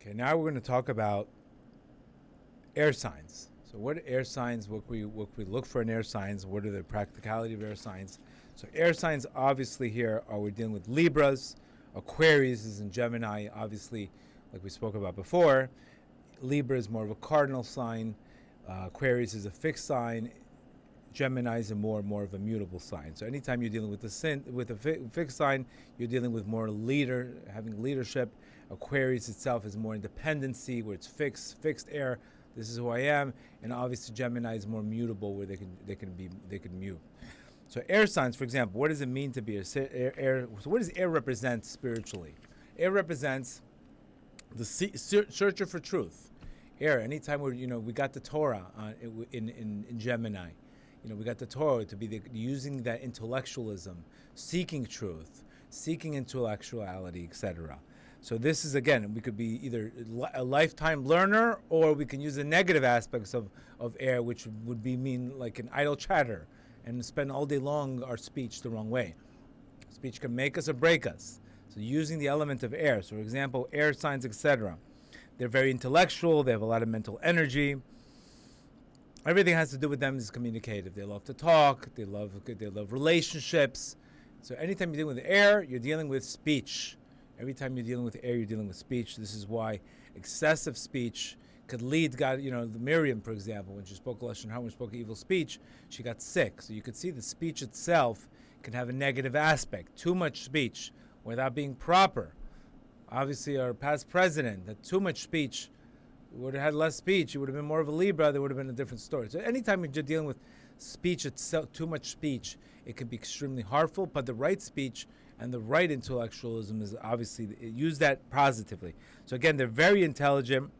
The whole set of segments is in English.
Okay, now we're going to talk about air signs. So what are air signs? What we look for in air signs? What are the practicality of air signs? So air signs, obviously, here are we're dealing with Libras, Aquarius is in Gemini, obviously, like we spoke about before. Libra is more of a cardinal sign. Aquarius is a fixed sign. Gemini is more of a mutable sign. So anytime you're dealing with a fixed sign, you're dealing with more having leadership. Aquarius itself is more independency, where it's fixed air. This is who I am, and obviously Gemini is more mutable, where they can mute. So air signs, for example, what does it mean to be air? So what does air represent spiritually? Air represents the searcher for truth. Air. Anytime we got the Torah in Gemini. We got the Torah to be using that intellectualism, seeking truth, seeking intellectuality, etc. So this is, again, we could be either a lifetime learner, or we can use the negative aspects of air, which would mean like an idle chatter and spend all day long our speech the wrong way. Speech can make us or break us. So using the element of air, so for example, air signs, etc. They're very intellectual. They have a lot of mental energy. Everything has to do with them is communicative. They love to talk. They love relationships. So anytime you're dealing with air, you're dealing with speech. Every time you're dealing with air, you're dealing with speech. This is why excessive speech could lead God. Miriam, for example, when she spoke Lashon Hara, when she spoke evil speech, she got sick. So you could see the speech itself can have a negative aspect. Too much speech without being proper. Obviously, our past president had too much speech. Would have had less speech. It would have been more of a Libra. There would have been a different story. So anytime you're dealing with speech itself, too much speech, it can be extremely harmful. But the right speech and the right intellectualism is obviously, use that positively. So again, they're very intelligent.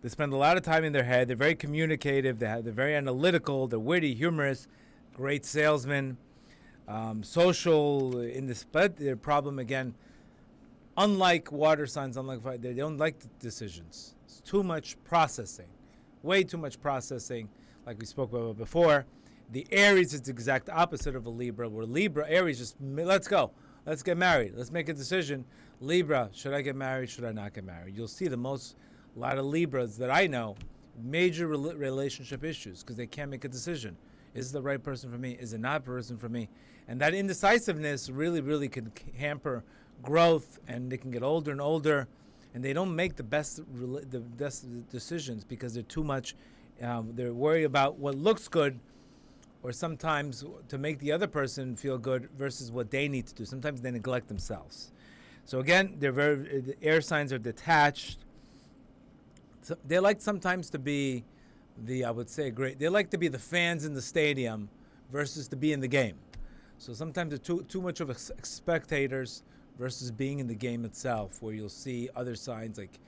They spend a lot of time in their head. They're very communicative. They're very analytical. They're witty, humorous, great salesmen, social in this. But their problem, again, unlike water signs, unlike fire, they don't like the decisions. It's too much processing, way too much processing, like we spoke about before. The Aries is the exact opposite of a Libra, where Aries just, let's go. Let's get married. Let's make a decision. Libra, should I get married? Should I not get married? You'll see a lot of Libras that I know, major relationship issues because they can't make a decision. Is it the right person for me? Is it not a person for me? And that indecisiveness really can hamper growth, and they can get older and older, and they don't make the best decisions because they're too much. They're worried about what looks good, or sometimes to make the other person feel good versus what they need to do. Sometimes they neglect themselves. So again, the air signs are detached. So they like sometimes to be they like to be the fans in the stadium versus to be in the game. So sometimes they're too much of spectators versus being in the game itself, where you'll see other signs like,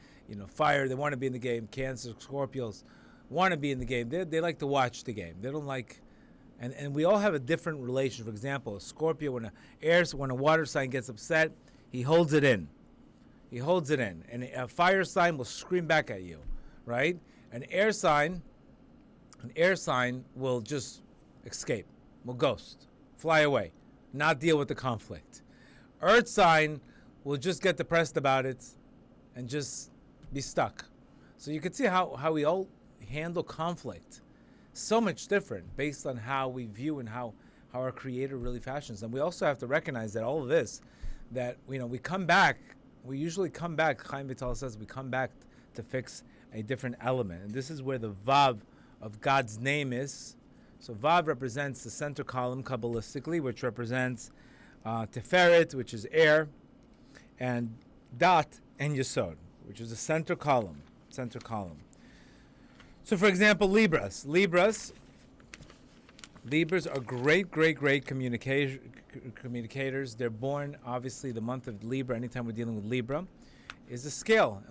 fire, they want to be in the game. Cancer, Scorpios want to be in the game. They like to watch the game. They don't like, and we all have a different relation. For example, a Scorpio, when a water sign gets upset, he holds it in. And a fire sign will scream back at you, right? An air sign will just escape, will ghost, fly away, not deal with the conflict. Earth sign will just get depressed about it and just be stuck. So you can see how we all handle conflict so much different based on how we view and how our Creator really fashions. And we also have to recognize that all of this, that we come back, we usually come back, Chaim Vital says, we come back to fix a different element. And this is where the Vav of God's name is. So Vav represents the center column Kabbalistically, which represents Tiferet, which is air, and Dat and Yesod, which is the center column. So for example, Libras are great communicators. They're born, obviously, the month of Libra. Anytime we're dealing with Libra, is a scale.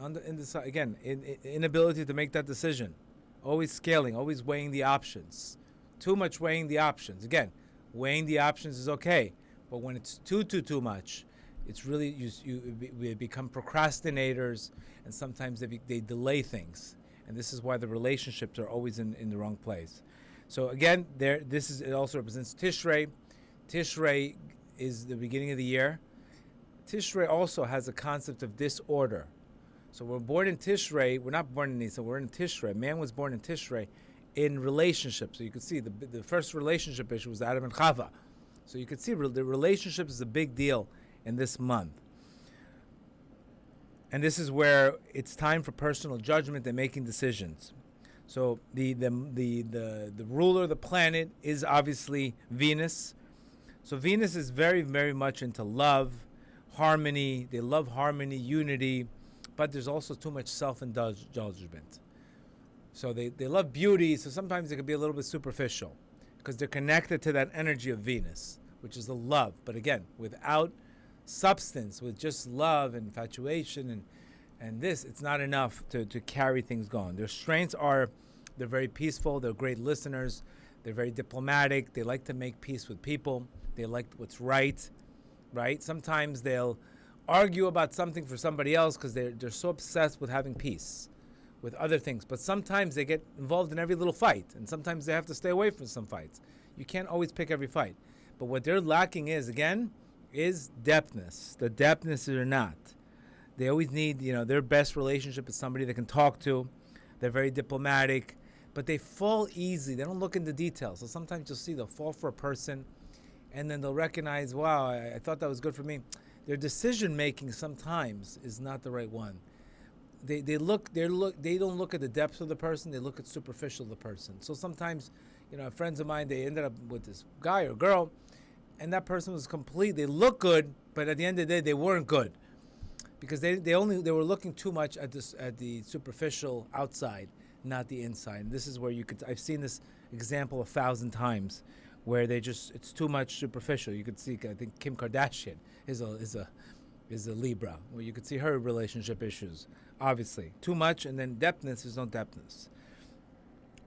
Again, inability to make that decision. Always scaling, always weighing the options. Too much weighing the options. Again, weighing the options is okay, but when it's too much, it's really we become procrastinators, and sometimes they delay things. And this is why the relationships are always in the wrong place. So again, it also represents Tishrei. Tishrei is the beginning of the year. Tishrei also has a concept of disorder. So we're born in Tishrei. We're not born in Nisan. We're in Tishrei. Man was born in Tishrei in relationships. So you can see the first relationship issue was Adam and Chava. So you can see the relationship is a big deal in this month. And this is where it's time for personal judgment and making decisions. So the ruler of the planet is obviously Venus. So Venus is very, very much into love, harmony. They love harmony, unity, but there's also too much self-indulgence. So they love beauty, so sometimes it can be a little bit superficial because they're connected to that energy of Venus, which is the love. But again, without substance, with just love and infatuation and this, it's not enough to carry things going. Their strengths are they're very peaceful, they're great listeners, they're very diplomatic, they like to make peace with people, they like what's right? Sometimes they'll argue about something for somebody else because they're so obsessed with having peace with other things. But sometimes they get involved in every little fight, and sometimes they have to stay away from some fights. You can't always pick every fight. But what they're lacking is depthness. The depthness or not. They always need, their best relationship is somebody they can talk to. They're very diplomatic, but they fall easy. They don't look into details. So sometimes you'll see they'll fall for a person, and then they'll recognize, wow, I thought that was good for me. Their decision making sometimes is not the right one. They don't look at the depth of the person. They look at superficial of the person. So sometimes, friends of mine, they ended up with this guy or girl, and that person was complete. They look good, but at the end of the day, they weren't good because they were looking too much at the superficial outside, not the inside. And this is where I've seen this example 1,000 times, where it's too much superficial. You could see, I think Kim Kardashian is a Libra, where you could see her relationship issues. Obviously, too much, and then depthness is no depthness.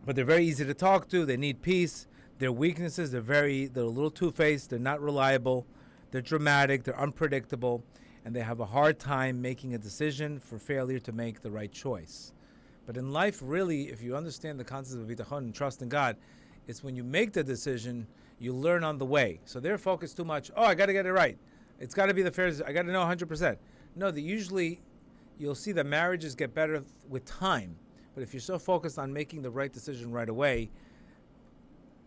But they're very easy to talk to. They need peace. Their weaknesses, they're a little two-faced. They're not reliable. They're dramatic. They're unpredictable, and they have a hard time making a decision for failure to make the right choice. But in life, really, if you understand the concept of bitachon and trust in God, it's when you make the decision, you learn on the way. So they're focused too much. Oh, I got to get it right. It's got to be the fair. I got to know 100%. No, usually you'll see that marriages get better with time. But if you're so focused on making the right decision right away,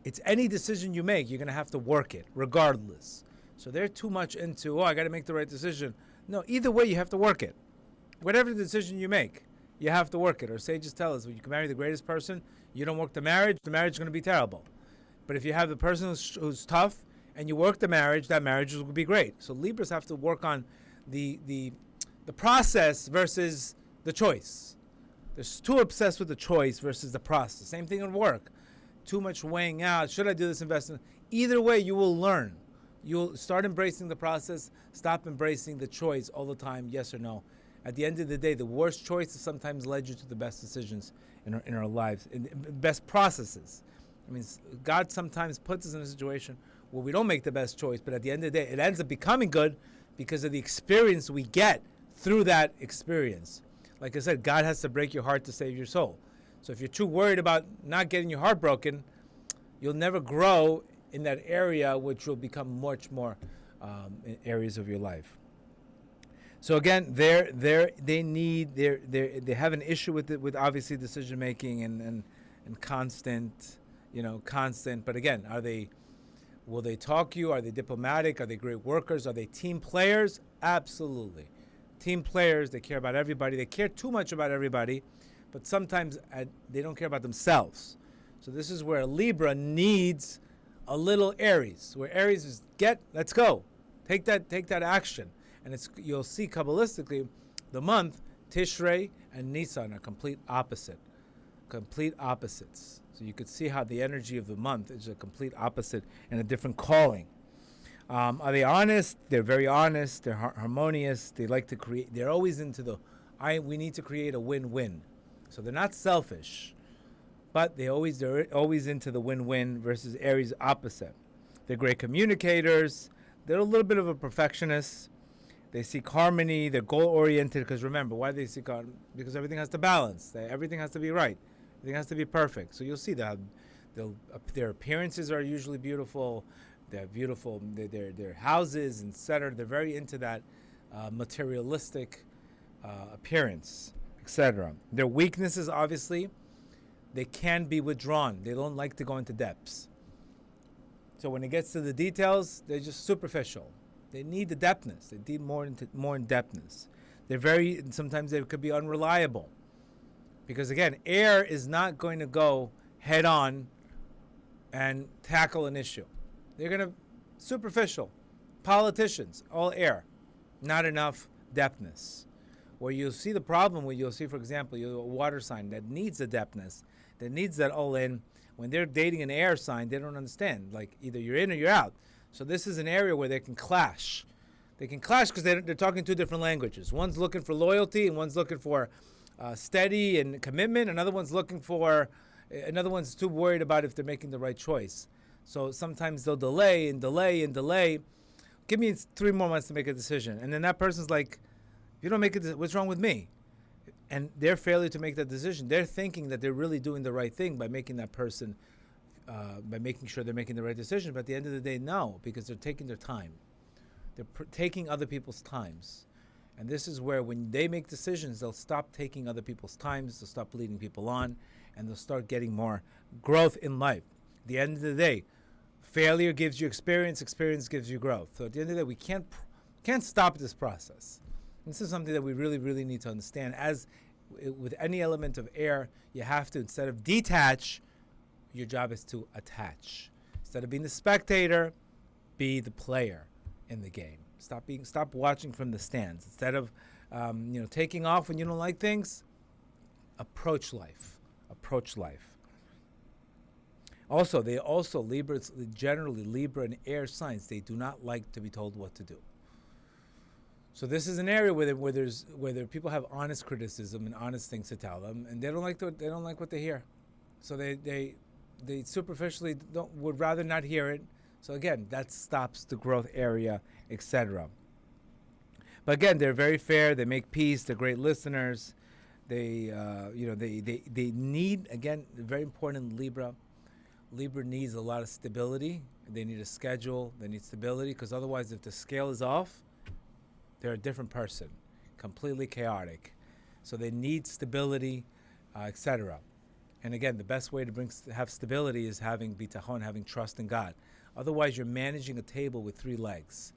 it's any decision you make, you're going to have to work it regardless. So they're too much into, I got to make the right decision. No, either way, you have to work it. Whatever decision you make, you have to work it. Our sages tell us when you can marry the greatest person, you don't work the marriage is going to be terrible. But if you have the person who's tough and you work the marriage, that marriage will be great. So Libras have to work on the process versus the choice. They're too obsessed with the choice versus the process. Same thing at work. Too much weighing out. Should I do this investment? Either way, you will learn. You'll start embracing the process. Stop embracing the choice all the time, yes or no. At the end of the day, the worst choices sometimes led you to the best decisions in our lives, in best processes. I mean, God sometimes puts us in a situation where we don't make the best choice, but at the end of the day, it ends up becoming good because of the experience we get through that experience. Like I said, God has to break your heart to save your soul. So if you're too worried about not getting your heart broken, you'll never grow in that area, which will become much more areas of your life. So again, they have an issue with obviously decision making and constant. But again, will they talk you? Are they diplomatic? Are they great workers? Are they team players? Absolutely. Team players, they care about everybody. They care too much about everybody, but sometimes they don't care about themselves. So this is where Libra needs a little Aries, where Aries is let's go. Take that action. And you'll see Kabbalistically, the month, Tishrei and Nisan are complete opposites. So you could see how the energy of the month is a complete opposite and a different calling. Are they honest? They're very honest. They're harmonious. They like to create. They're always into we need to create a win-win. So they're not selfish, but they're always into the win-win versus Aries opposite. They're great communicators. They're a little bit of a perfectionist. They seek harmony. They're goal-oriented because remember, why do they seek harmony? Because everything has to balance. Everything has to be right. Everything has to be perfect. So you'll see that their appearances are usually beautiful. They're beautiful. Their houses, etc. They're very into that materialistic appearance. etc. Their weaknesses, obviously, they can be withdrawn. They don't like to go into depths. So when it gets to the details, they're just superficial. They need the depthness. They need more in depthness. Sometimes they could be unreliable. Because again, air is not going to go head on and tackle an issue. They're going to, superficial. Politicians, all air. Not enough depthness. Where you'll see the problem, where you'll see, for example, a water sign that needs the depthness, that needs that all in. When they're dating an air sign, they don't understand. Like, either you're in or you're out. So this is an area where they can clash. They can clash because they're talking two different languages. One's looking for loyalty and one's looking for steady and commitment. Another one's too worried about if they're making the right choice. So sometimes they'll delay and delay and delay. Give me 3 more months to make a decision. And then that person's like, if you don't make it, what's wrong with me? And their failure to make that decision, they're thinking that they're really doing the right thing by making that person, by making sure they're making the right decision. But at the end of the day, no, because they're taking their time. They're taking other people's times. And this is where when they make decisions, they'll stop taking other people's times, they'll stop leading people on, and they'll start getting more growth in life. At the end of the day, failure gives you experience, experience gives you growth. So at the end of the day, we can't stop this process. This is something that we really, really need to understand. As with any element of air, you have to, instead of detach, your job is to attach. Instead of being the spectator, be the player in the game. Stop watching from the stands. Instead of taking off when you don't like things, approach life. Approach life. Also, Libra and air signs, they do not like to be told what to do. So this is an area where people have honest criticism and honest things to tell them, and they don't like what they hear. So they superficially would rather not hear it. So again, that stops the growth area, etc. But again, they're very fair. They make peace. They're great listeners. They need, again, very important in Libra. Libra needs a lot of stability. They need a schedule. They need stability, because otherwise, if the scale is off, they're a different person, completely chaotic. So they need stability, etc. And again, the best way to have stability is having bitachon, having trust in God. Otherwise, you're managing a table with 3 legs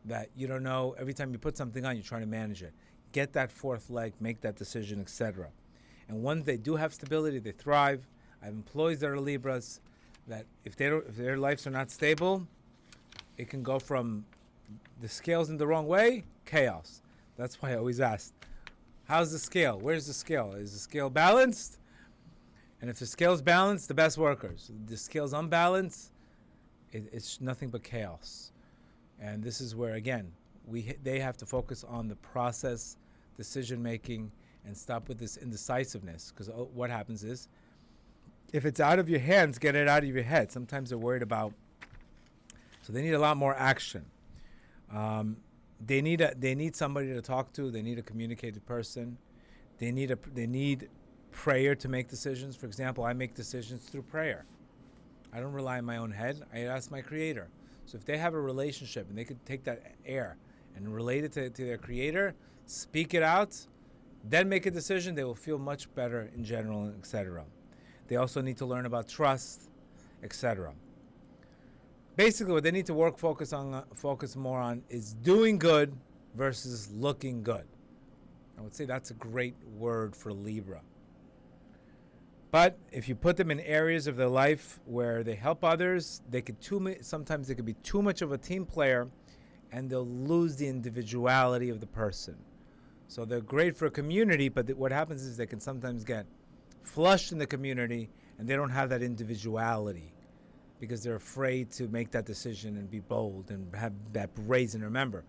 that you don't know. Every time you put something on, you're trying to manage it. Get that 4th leg, make that decision, etc. And once they do have stability, they thrive. I have employees that are Libras that if their lives are not stable, it can go from the scales in the wrong way, chaos. That's why I always ask, how's the scale? Where's the scale? Is the scale balanced? And if the scale's balanced, the best workers. If the scale's unbalanced, it's nothing but chaos. And this is where, again, they have to focus on the process, decision making, and stop with this indecisiveness. Because what happens is, if it's out of your hands, get it out of your head. Sometimes they're worried about, so they need a lot more action. They need somebody to talk to. They need a communicated person. They need prayer to make decisions. For example, I make decisions through prayer. I don't rely on my own head. I ask my Creator. So if they have a relationship and they could take that air and relate it to their Creator, speak it out, then make a decision, they will feel much better in general, etc. They also need to learn about trust, etc. Basically, what they need to focus more on is doing good versus looking good. I would say that's a great word for Libra. But if you put them in areas of their life where they help others, sometimes they could be too much of a team player, and they'll lose the individuality of the person. So they're great for a community, but what happens is they can sometimes get flushed in the community, and they don't have that individuality because they're afraid to make that decision and be bold and have that brazen. Remember,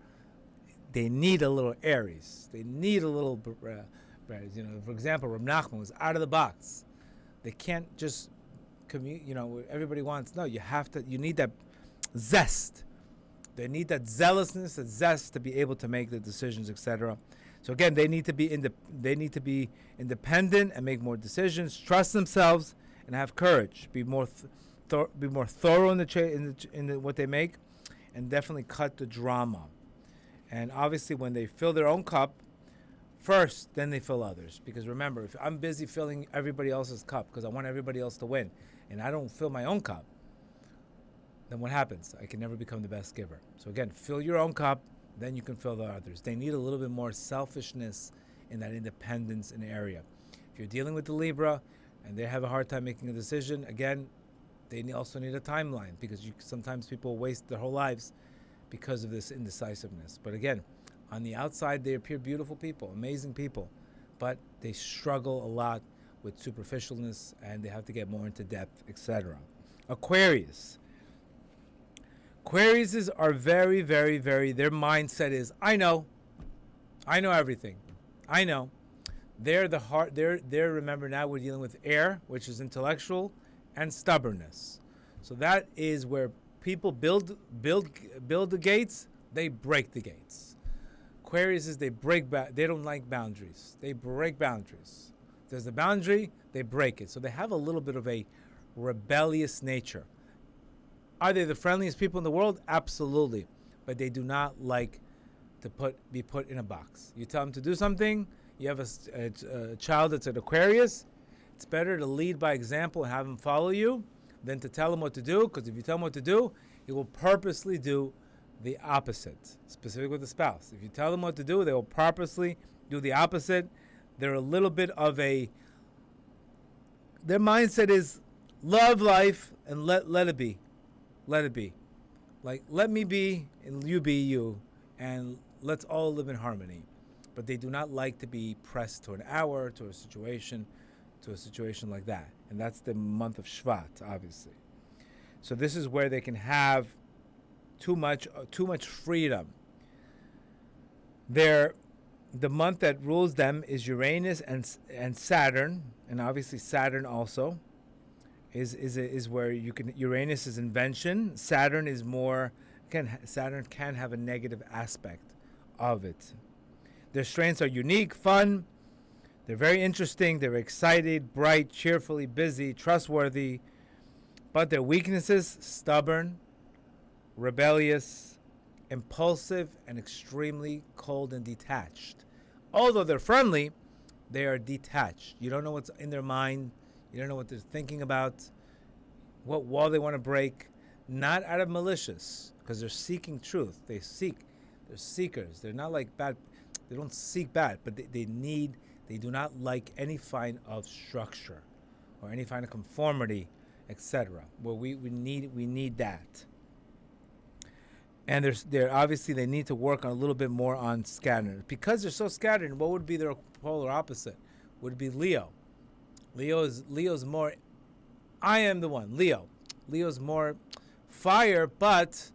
they need a little Aries. They need a little, for example, Reb Nachman was out of the box. They can't just everybody wants. No, you need that zest. They need that zealousness, that zest to be able to make the decisions, etc. So again, they need to be independent and make more decisions, trust themselves, and have courage. Be more thorough in what they make, and definitely cut the drama. And obviously, when they fill their own cup, first, then they fill others. Because remember, if I'm busy filling everybody else's cup because I want everybody else to win, and I don't fill my own cup, then what happens? I can never become the best giver. So again, fill your own cup, then you can fill the others. They need a little bit more selfishness in that independence in the area. If you're dealing with the Libra and they have a hard time making a decision, again, they also need a timeline, because sometimes people waste their whole lives because of this indecisiveness. But again, on the outside, they appear beautiful people, amazing people, but they struggle a lot with superficialness, and they have to get more into depth, etc. Aquarius. Aquariuses are very, very, very, their mindset is, I know everything. I know. They're the heart, remember, now we're dealing with air, which is intellectual, and stubbornness. So that is where people build the gates, they break the gates. Aquarius is, they don't like boundaries. They break boundaries. If there's a boundary, they break it. So they have a little bit of a rebellious nature. Are they the friendliest people in the world? Absolutely. But they do not like to be put in a box. You tell them to do something, you have a child that's an Aquarius, it's better to lead by example and have him follow you than to tell him what to do, because if you tell him what to do, he will purposely do the opposite, specifically with the spouse. If you tell them what to do, they will purposely do the opposite. They're a little bit of their mindset is love life and let it be. Let it be. Like, let me be and you be you, and let's all live in harmony. But they do not like to be pressed to an hour, to a situation like that. And that's the month of Shvat, obviously. So this is where they can have too much freedom. The month that rules them is Uranus and Saturn, and obviously Saturn also is where you can. Uranus is invention. Saturn is more. Saturn can have a negative aspect of it. Their strengths are unique, fun. They're very interesting. They're excited, bright, cheerfully busy, trustworthy. But their weaknesses: stubborn, rebellious, impulsive, and extremely cold and detached. Although they're friendly, they are detached. You don't know what's in their mind. You don't know what they're thinking about, what wall they want to break. Not out of malicious, because they're seeking truth. They're seekers. They're not like bad. They don't seek bad, but they do not like any kind of structure or any kind of conformity, etc. Well, we need that. And they're obviously, they need to work on a little bit more on scattering. Because they're so scattered, what would be their polar opposite? Would be Leo. Leo's more, I am the one, Leo. Leo's more fire, but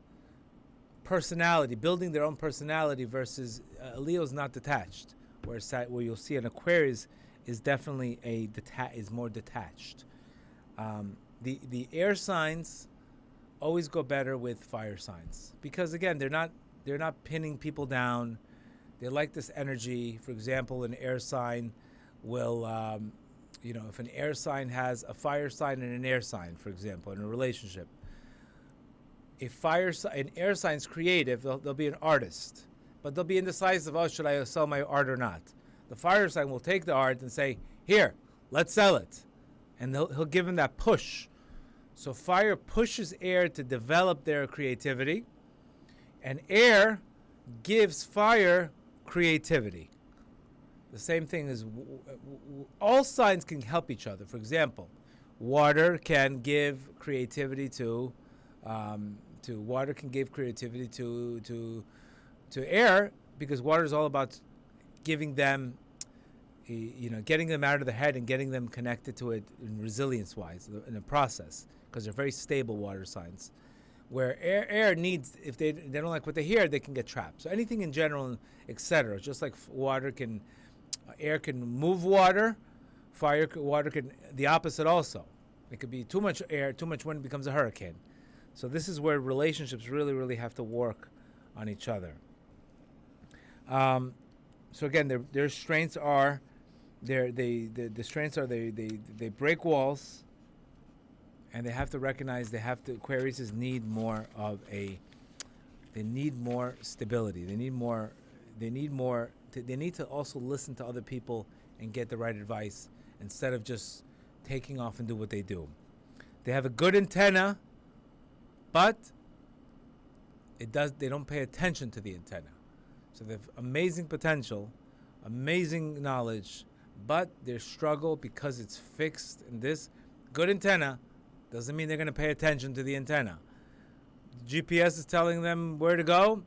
personality, building their own personality, versus Leo's not detached. Where you'll see an Aquarius is definitely is more detached. The air signs always go better with fire signs, because again, they're not pinning people down. They like this energy. For example, an air sign will, if an air sign has a fire sign and an air sign, for example, in a relationship, an air sign's creative, they'll be an artist, but they'll be indecisive. Oh, should I sell my art or not? The fire sign will take the art and say, here, let's sell it, and he'll give him that push. So fire pushes air to develop their creativity, and air gives fire creativity. The same thing is, all signs can help each other. For example, water can give creativity to air, because water is all about giving them, getting them out of the head and getting them connected to it in resilience-wise in a process, because they're very stable water signs. Where air needs, if they don't like what they hear, they can get trapped. So anything in general, etc. Just like air can move water, water can the opposite also. It could be too much air, too much wind becomes a hurricane. So this is where relationships really, really have to work on each other. So again, their strengths are, the strengths are they break walls, and they have to recognize Aquariuses need more stability. They need more they need to also listen to other people and get the right advice instead of just taking off and do what they do. They have a good antenna, but they don't pay attention to the antenna. So they have amazing potential, amazing knowledge, but their struggle because it's fixed in this good antenna doesn't mean they're going to pay attention to the antenna. GPS is telling them where to go,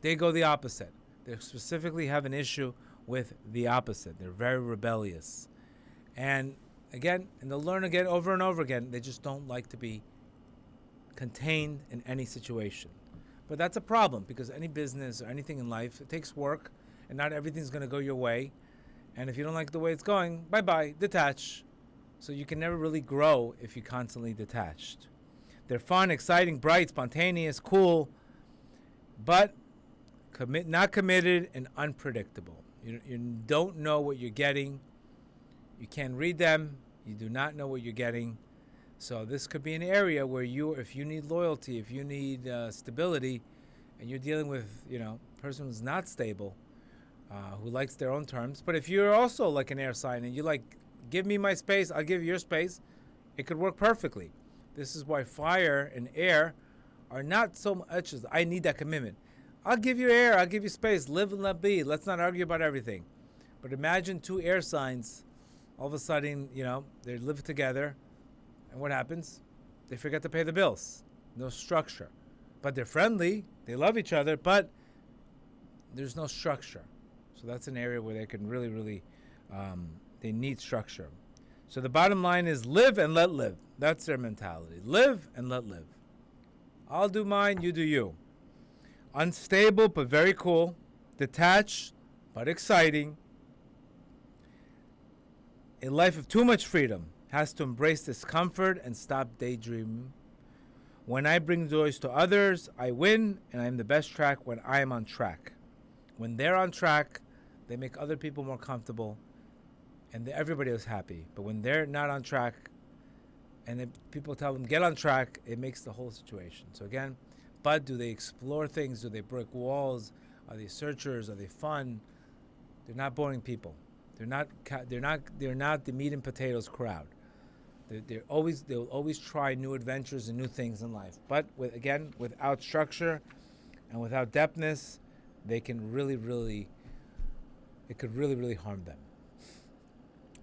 they go the opposite. They specifically have an issue with the opposite. They're very rebellious. And again, and they'll learn again over and over again, they just don't like to be contained in any situation. But that's a problem because any business or anything in life, it takes work and not everything's going to go your way. And if you don't like the way it's going, bye-bye, detach. So you can never really grow if you're constantly detached. They're fun, exciting, bright, spontaneous, cool, but not committed and unpredictable. You don't know what you're getting. You can't read them. You do not know what you're getting. So this could be an area where if you need loyalty, if you need stability, and you're dealing with, a person who's not stable, who likes their own terms. But if you're also like an air sign and you like, give me my space, I'll give you your space, it could work perfectly. This is why fire and air are not so much as I need that commitment. I'll give you air, I'll give you space, live and let be. Let's not argue about everything. But imagine two air signs, all of a sudden, they live together, and what happens? They forget to pay the bills. No structure. But they're friendly, they love each other, but there's no structure. So that's an area where they can really, really, they need structure. So the bottom line is live and let live. That's their mentality. Live and let live. I'll do mine, you do you. Unstable, but very cool. Detached, but exciting. A life of too much freedom. Has to embrace discomfort and stop daydreaming. When I bring joys to others, I win, and I am the best track when I am on track. When they're on track, they make other people more comfortable, and everybody is happy. But when they're not on track, and people tell them, get on track, it makes the whole situation. So again, but do they explore things? Do they break walls? Are they searchers? Are they fun? They're not boring people. They're not the meat and potatoes crowd. They'll always try new adventures and new things in life. But without structure and without depthness, it could really, really harm them.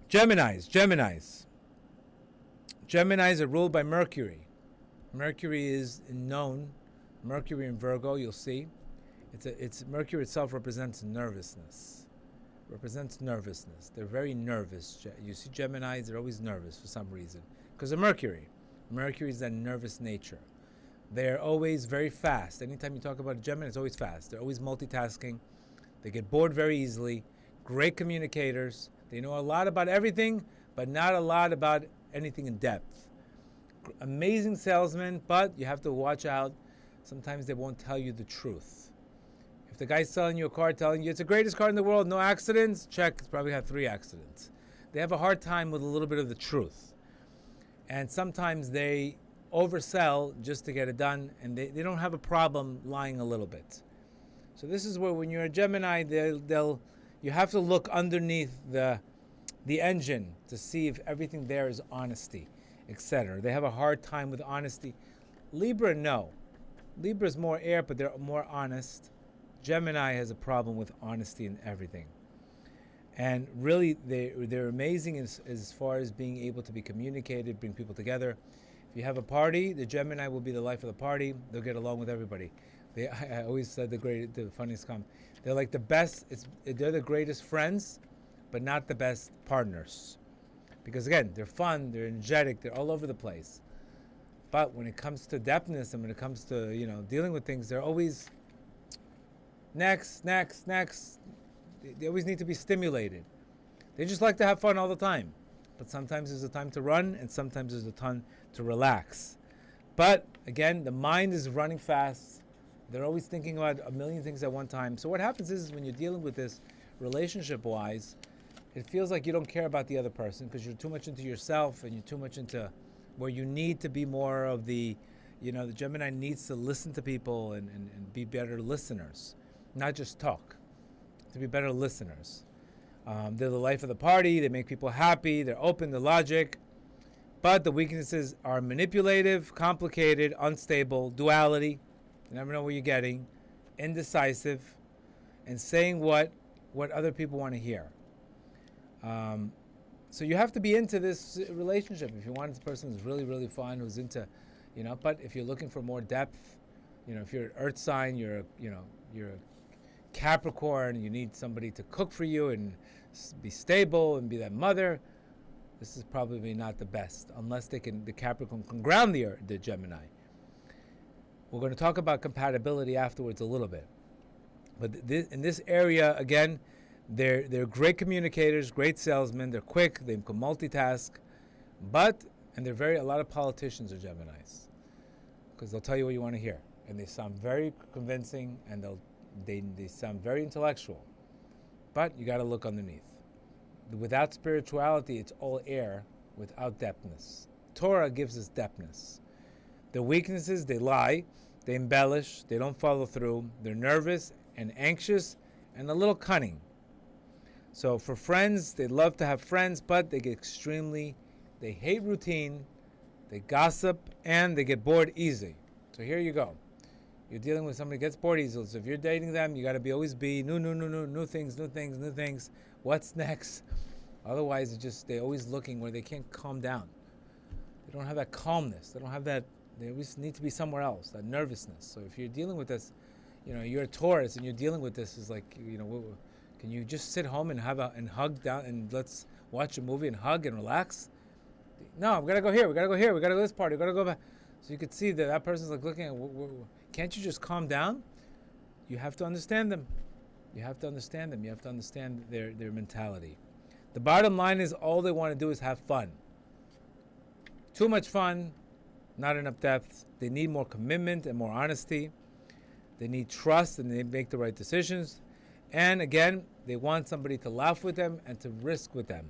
Geminis are ruled by Mercury. Mercury is known. Mercury in Virgo, you'll see. It's Mercury itself represents nervousness. They're very nervous. You see Geminis, they're always nervous for some reason because of Mercury. Mercury is that nervous nature. They're always very fast. Anytime you talk about a Gemini, it's always fast. They're always multitasking. They get bored very easily. Great communicators. They know a lot about everything, but not a lot about anything in depth. Amazing salesmen, but you have to watch out. Sometimes they won't tell you the truth. If the guy's selling you a car, telling you it's the greatest car in the world, no accidents, check, it's probably had 3 accidents. They have a hard time with a little bit of the truth. And sometimes they oversell just to get it done, and they don't have a problem lying a little bit. So this is where when you're a Gemini, you have to look underneath the engine to see if everything there is honesty, etc. They have a hard time with honesty. Libra, no. Libra's more air, but they're more honest. Gemini has a problem with honesty in everything. And really, they're amazing as far as being able to be communicated, bring people together. If you have a party, the Gemini will be the life of the party. They'll get along with everybody. I always said the funniest comment. They're like the best. They're the greatest friends, but not the best partners. Because again, they're fun, they're energetic, they're all over the place. But when it comes to depthness and when it comes to dealing with things, they're always next. They always need to be stimulated. They just like to have fun all the time. But sometimes there's a time to run and sometimes there's a time to relax. But again, the mind is running fast. They're always thinking about a million things at one time. So what happens is when you're dealing with this relationship-wise, it feels like you don't care about the other person because you're too much into yourself and you're too much into where you need to be more of the Gemini needs to listen to people and be better listeners, not just talk. to be better listeners. They're the life of the party. They make people happy. They're open to logic. But the weaknesses are manipulative, complicated, unstable, duality. You never know what you're getting. Indecisive, and saying what other people want to hear. So you have to be into this relationship if you want this person who's really, really fun, who's into, but if you're looking for more depth, if you're an earth sign, you're a Capricorn, you need somebody to cook for you and be stable and be that mother, this is probably not the best, unless the Capricorn can ground the Gemini. We're going to talk about compatibility afterwards a little bit. But in this area, again, they're great communicators, great salesmen, they're quick, they can multitask, and a lot of politicians are Geminis, because they'll tell you what you want to hear, and they sound very convincing, and they sound very intellectual, but you got to look underneath. Without spirituality, it's all air without depthness. Torah gives us depthness. Their weaknesses, they lie, they embellish, they don't follow through, they're nervous and anxious and a little cunning. So for friends, they love to have friends, but they hate routine, they gossip, and they get bored easy. So here you go. You're dealing with somebody who gets bored easily. So if you're dating them, you got to always be new things. What's next? Otherwise, they're always looking where they can't calm down. They don't have that calmness. They don't have that. They always need to be somewhere else. That nervousness. So if you're dealing with this, you're a Taurus and you're dealing with this, is like, can you just sit home and hug down and let's watch a movie and hug and relax? No, we gotta go here. We gotta go here. We gotta go to this party. We gotta go back. So you could see that person's like looking at. Can't you just calm down? You have to understand them. You have to understand their mentality. The bottom line is all they want to do is have fun. Too much fun, not enough depth. They need more commitment and more honesty. They need trust, and they make the right decisions. And again, they want somebody to laugh with them and to risk with them.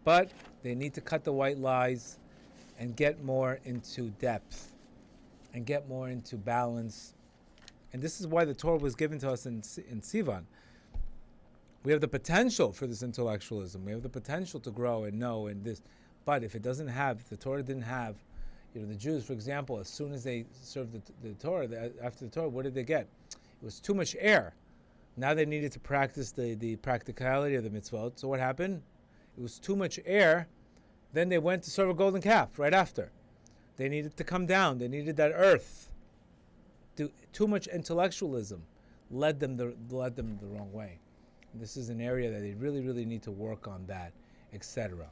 But they need to cut the white lies and get more into depth and get more into balance. And this is why the Torah was given to us in Sivan. We have the potential for this intellectualism. We have the potential to grow and know and this. But if the Torah didn't have, the Jews, for example, as soon as they served the Torah, after the Torah, what did they get? It was too much air. Now they needed to practice the practicality of the mitzvot. So what happened? It was too much air. Then they went to serve a golden calf right after. They needed to come down. They needed that earth. Too much intellectualism led them the wrong way. And this is an area that they really, really need to work on that, etc.